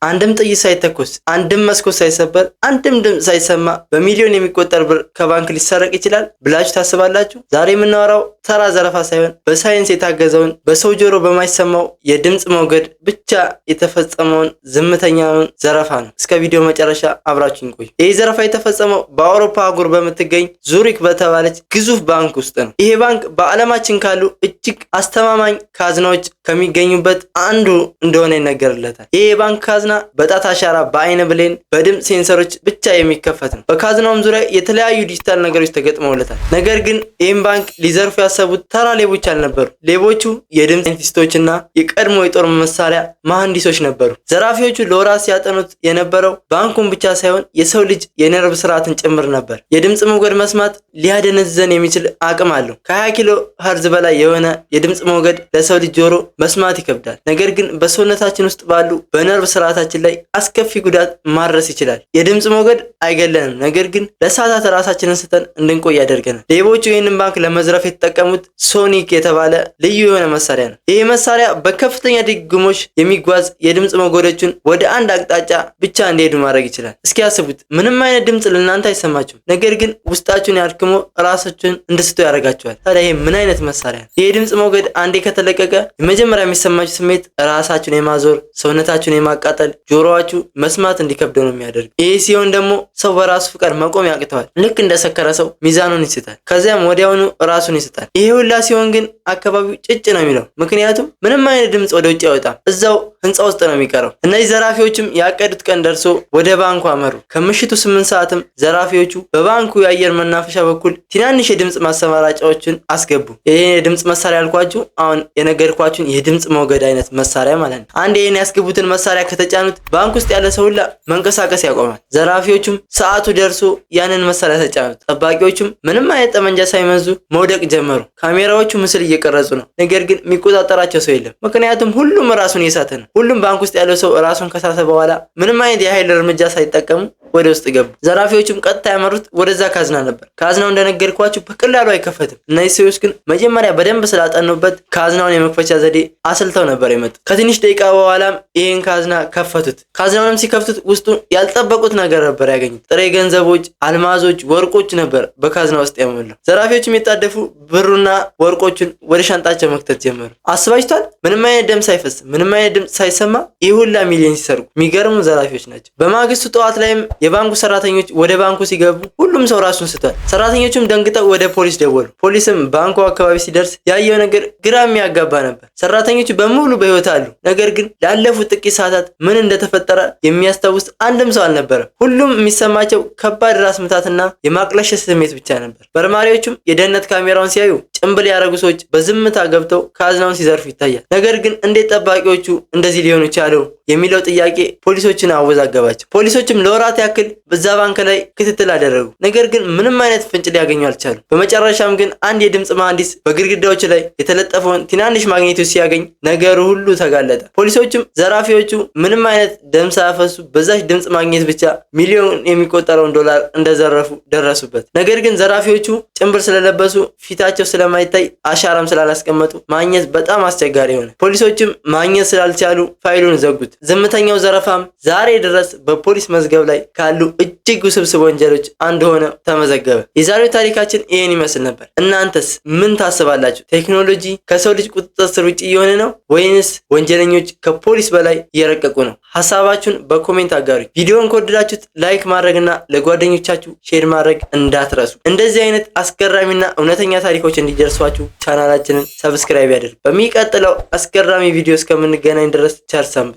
አንድም ጥይት ሳይተኮስ አንድም መስኮት ሳይሰበር አንድም ድምፅ ሳይሰማ በሚሊዮን የሚቆጠር ብር ከባንክ ሊሰረቅ ይችላል ብላችሁ ታስባላችሁ? ዛሬ የምናወራው ተራ ዘረፋ ሳይሆን በሳይንስ የታገዘውን በሰው ጆሮ በማይሰማው የድምፅ ሞገድ ብቻ የተፈጸመውን ዝምተኛውን ዘረፋ ነው። እስከ ቪዲዮ መጨረሻ አብራችሁን ቆዩ። ይህ ዘረፋ የተፈጸመው በአውሮፓ አህጉር በምትገኝ ዙሪክ በተባለች ግዙፍ ባንክ ውስጥ ነው። ይሄ ባንክ በዓለማችን ካሉ እጅግ አስተማማኝ ካዝናዎች ከሚገኙበት አንዱ እንደሆነ ይነገርለታል። ይህ የባንክ ካዝና በጣት አሻራ፣ በአይነ ብሌን፣ በድምፅ ሴንሰሮች ብቻ የሚከፈት ነው። በካዝናውም ዙሪያ የተለያዩ ዲጂታል ነገሮች ተገጥመውለታል። ነገር ግን ይህም ባንክ ሊዘርፉ ያሰቡት ተራ ሌቦች አልነበሩ። ሌቦቹ የድምፅ ሳይንቲስቶችና የቀድሞ የጦር መሳሪያ መሐንዲሶች ነበሩ። ዘራፊዎቹ ለወራት ሲያጠኑት የነበረው ባንኩን ብቻ ሳይሆን የሰው ልጅ የነርቭ ስርዓትን ጭምር ነበር። የድምፅ ሞገድ መስማት ሊያደነዝዘን የሚችል አቅም አለው። ከ20 ኪሎ ኸርዝ በላይ የሆነ የድምፅ ሞገድ ለሰው ልጅ ጆሮ መስማት ይከብዳል። ነገር ግን በሰውነታችን ውስጥ ባሉ በነርቭ ስርዓታችን ላይ አስከፊ ጉዳት ማድረስ ይችላል። የድምፅ ሞገድ አይገለንም፣ ነገር ግን ለሰዓታት ራሳችንን ስተን እንድንቆይ ያደርገናል። ሌቦቹ ይህንን ባንክ ለመዝረፍ የተጠቀሙት ሶኒክ የተባለ ልዩ የሆነ መሳሪያ ነው። ይህ መሳሪያ በከፍተኛ ድግግሞሽ የሚጓዝ የድምፅ ሞገዶችን ወደ አንድ አቅጣጫ ብቻ እንዲሄዱ ማድረግ ይችላል። እስኪ ያስቡት፣ ምንም አይነት ድምፅ ለእናንተ አይሰማችሁም፣ ነገር ግን ውስጣችሁን ያድክሞ ራሳችሁን እንድስቶ ያደርጋችኋል። ታዲያ ይህ ምን አይነት መሳሪያ ነው? ይህ ድምፅ ሞገድ አንዴ ከተለቀቀ የመጀመሪያ የሚሰማችሁ ስሜት ራሳችሁን የማዞር፣ ሰውነታችሁን የማቃጠል፣ ጆሮዋችሁ መስማት እንዲከብደው ነው የሚያደርግ። ይህ ሲሆን ደግሞ ሰው በራሱ ፍቃድ መቆም ያቅተዋል። ልክ እንደሰከረ ሰው ሚዛኑን ይስታል፣ ከዚያም ወዲያውኑ ራሱን ይስታል። ይሄ ሁላ ሲሆን ግን አካባቢው ጭጭ ነው የሚለው፣ ምክንያቱም ምንም አይነት ድምፅ ወደ ውጭ አይወጣም፣ እዛው ህንፃ ውስጥ ነው የሚቀረው። እነዚህ ዘራፊዎችም ያቀዱት ቀን ደርሶ ወደ ባንኩ አመሩ። ከምሽቱ 8 ሰዓትም ዘራፊዎቹ በባንኩ የአየር መናፈሻ በኩል ትናንሽ የድምፅ ማሰማራጫዎችን አስገቡ። ይሄ የድምፅ መሳሪያ ያልኳችሁ አሁን የነገርኳችሁን የድምፅ ሞገድ አይነት መሳሪያ ማለት ነው። አንድ ይሄን ያስገቡትን መሳሪያ ከተጫኑት ባንክ ውስጥ ያለ ሰው ሁላ መንቀሳቀስ ያቆማል። ዘራፊዎቹም ሰዓቱ ደርሶ ያንን መሳሪያ ተጫኑት። ጠባቂዎቹም ምንም አይነት ጠመንጃ ሳይመዙ መውደቅ ጀመሩ። ካሜራዎቹ ምስል እየቀረጹ ነው፣ ነገር ግን የሚቆጣጠራቸው ሰው የለም፣ ምክንያቱም ሁሉም ራሱን የሳተ ነው። ሁሉም ባንክ ውስጥ ያለው ሰው ራሱን ከሳተ በኋላ ምንም አይነት የኃይል እርምጃ ሳይጠቀሙ ወደ ውስጥ ገቡ። ዘራፊዎቹም ቀጥታ ያመሩት ወደዛ ካዝና ነበር። ካዝናው እንደነገርኳችሁ በቀላሉ አይከፈትም። እነዚህ ሰዎች ግን መጀመሪያ በደንብ ስላጠኑበት ካዝናውን የመክፈቻ ዘዴ አስልተው ነበር የመጡት። ከትንሽ ደቂቃ በኋላም ይህን ካዝና ከፈቱት። ካዝናውንም ሲከፍቱት ውስጡ ያልጠበቁት ነገር ነበር ያገኙት። ጥሬ ገንዘቦች፣ አልማዞች፣ ወርቆች ነበር በካዝና ውስጥ ያሞላው። ዘራፊዎችም የጣደፉ ብሩና ወርቆቹን ወደ ሻንጣቸው መክተት ጀመሩ። አስባችቷል? ምንም አይነት ደም ሳይፈስ፣ ምንም አይነት ድምፅ ሳይሰማ ይህ ሁላ ሚሊዮን ሲሰርቁ የሚገርሙ ዘራፊዎች ናቸው። በማግስቱ ጠዋት ላይም የባንኩ ሰራተኞች ወደ ባንኩ ሲገቡ ሁሉም ሰው ራሱን ስቷል። ሰራተኞቹም ደንግጠው ወደ ፖሊስ ደወሉ። ፖሊስም ባንኩ አካባቢ ሲደርስ ያየው ነገር ግራ የሚያጋባ ነበር። ሰራተኞቹ በሙሉ በህይወት አሉ፣ ነገር ግን ላለፉት ጥቂት ሰዓታት ምን እንደተፈጠረ የሚያስታውስ አንድም ሰው አልነበረም። ሁሉም የሚሰማቸው ከባድ ራስ ምታትና የማቅለሸት ስሜት ብቻ ነበር። መርማሪዎቹም የደህንነት ካሜራውን ሲያዩ ጭንብል ያደረጉ ሰዎች በዝምታ ገብተው ካዝናውን ሲዘርፉ ይታያል። ነገር ግን እንዴት ጠባቂዎቹ እንደዚህ ሊሆኑ ቻለው የሚለው ጥያቄ ፖሊሶችን አወዛገባቸው። ፖሊሶችም ለወራት ያክል በዛ ባንክ ላይ ክትትል አደረጉ፣ ነገር ግን ምንም አይነት ፍንጭ ሊያገኙ አልቻሉ። በመጨረሻም ግን አንድ የድምፅ መሐንዲስ በግድግዳዎች ላይ የተለጠፈውን ትናንሽ ማግኔቶች ሲያገኝ ነገሩ ሁሉ ተጋለጠ። ፖሊሶችም ዘራፊዎቹ ምንም አይነት ደም ሳያፈሱ በዛች ድምፅ ማግኘት ብቻ ሚሊዮን የሚቆጠረውን ዶላር እንደዘረፉ ደረሱበት። ነገር ግን ዘራፊዎቹ ጭንብል ስለለበሱ ፊታቸው ስለማይታይ አሻራም ስላላስቀመጡ ማግኘት በጣም አስቸጋሪ ሆነ። ፖሊሶችም ማግኘት ስላልቻሉ ፋይሉን ዘጉት። ዝምተኛው ዘረፋም ዛሬ ድረስ በፖሊስ መዝገብ ላይ ካሉ እጅግ ውስብስብ ወንጀሎች አንዱ ሆነ ተመዘገበ። የዛሬው ታሪካችን ይሄን ይመስል ነበር። እናንተስ ምን ታስባላችሁ? ቴክኖሎጂ ከሰው ልጅ ቁጥጥር ስር ውጪ እየሆነ ነው ወይንስ ወንጀለኞች ከፖሊስ በላይ እየረቀቁ ነው? ሐሳባችሁን በኮሜንት አጋሩ። ቪዲዮውን ከወደዳችሁት ላይክ ማድረግና ለጓደኞቻችሁ ሼር ማድረግ እንዳትረሱ። እንደዚህ አይነት አስገራሚና እውነተኛ ታሪኮች እንዲደርሷችሁ ቻናላችንን ሰብስክራይብ ያድርጉ። በሚቀጥለው አስገራሚ ቪዲዮ እስከምንገናኝ ድረስ ቸር ሰንብቱ።